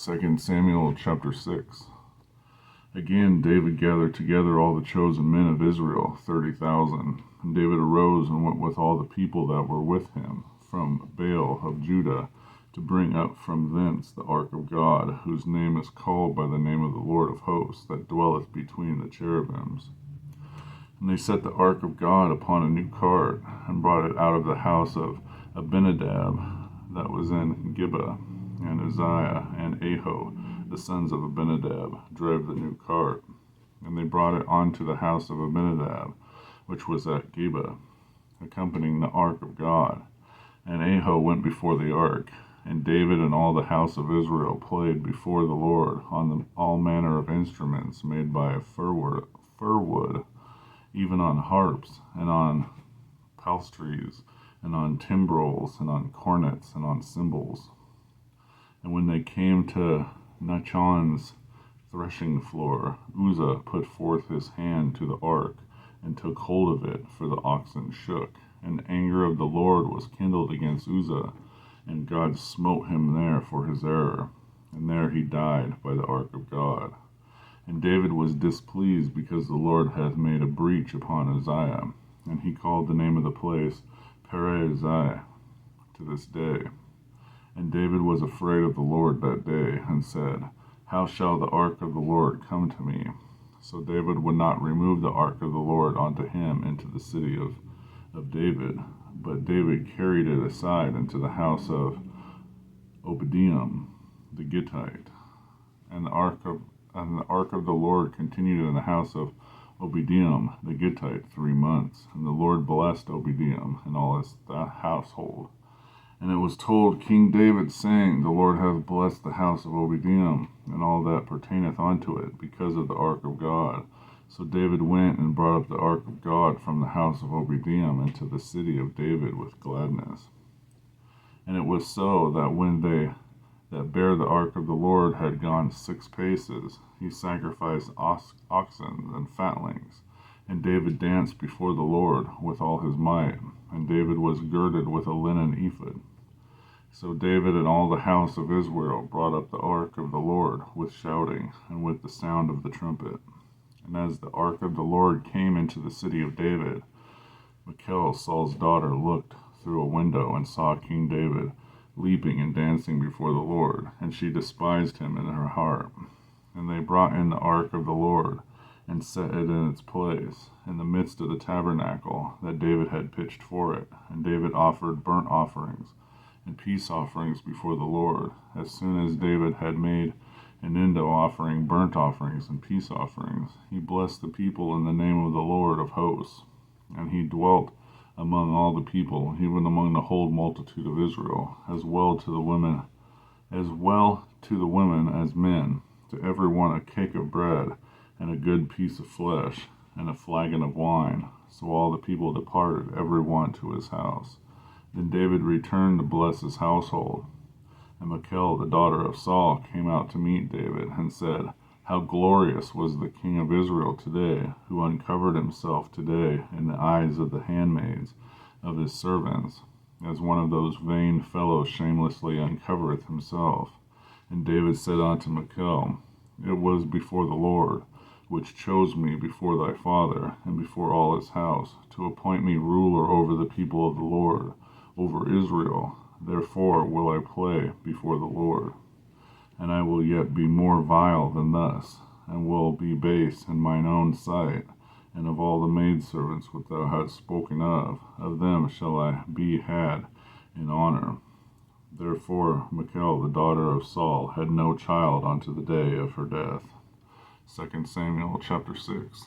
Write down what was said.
2 Samuel chapter 6. Again David gathered together all the chosen men of Israel, 30,000. And David arose and went with all the people that were with him from Baal of Judah to bring up from thence the ark of God, whose name is called by the name of the Lord of hosts, that dwelleth between the cherubims. And they set the ark of God upon a new cart, and brought it out of the house of Abinadab that was in Gibeah. And Uzziah and Ahio, the sons of Abinadab, drove the new cart. And they brought it unto the house of Abinadab, which was at Gibeah, accompanying the ark of God. And Ahio went before the ark. And David and all the house of Israel played before the Lord on all manner of instruments made by fir wood, even on harps, and on psalteries, and on timbrels, and on cornets, and on cymbals. And when they came to Nachon's threshing floor, Uzzah put forth his hand to the ark, and took hold of it, for the oxen shook. And the anger of the Lord was kindled against Uzzah, and God smote him there for his error. And there he died by the ark of God. And David was displeased, because the Lord hath made a breach upon Uzziah. And he called the name of the place Perez-Uzziah to this day. And David was afraid of the Lord that day, and said, How shall the ark of the Lord come to me? So David would not remove the ark of the Lord unto him into the city of David, but David carried it aside into the house of Obadiah the Gittite. And the ark of the Lord continued in the house of Obadiah the Gittite 3 months. And the Lord blessed Obadiah and all his household. And it was told King David, saying, The Lord hath blessed the house of Obadiah, and all that pertaineth unto it, because of the ark of God. So David went and brought up the ark of God from the house of Obadiah into the city of David with gladness. And it was so that when they that bare the ark of the Lord had gone 6 paces, he sacrificed oxen and fatlings. And David danced before the Lord with all his might. And David was girded with a linen ephod. So David and all the house of Israel brought up the ark of the Lord with shouting, and with the sound of the trumpet. And as the ark of the Lord came into the city of David, Michal, Saul's daughter, looked through a window, and saw King David leaping and dancing before the Lord, and she despised him in her heart. And they brought in the ark of the Lord, and set it in its place, in the midst of the tabernacle that David had pitched for it. And David offered burnt offerings and peace offerings before the Lord. As soon as David had made an end of offering burnt offerings and peace offerings, he blessed the people in the name of the Lord of hosts. And he dwelt among all the people, even among the whole multitude of Israel, as well to the women as men, to every one a cake of bread, and a good piece of flesh, and a flagon of wine. So all the people departed, every one to his house. Then David returned to bless his household. And Michal, the daughter of Saul, came out to meet David, and said, How glorious was the king of Israel today, who uncovered himself today in the eyes of the handmaids of his servants, as one of those vain fellows shamelessly uncovereth himself. And David said unto Michal, It was before the Lord, which chose me before thy father, and before all his house, to appoint me ruler over the people of the Lord, over Israel. Therefore will I play before the Lord. And I will yet be more vile than thus, and will be base in mine own sight. And of all the maidservants which thou hast spoken of them shall I be had in honor. Therefore Michal, the daughter of Saul, had no child unto the day of her death. 2 Samuel chapter 6.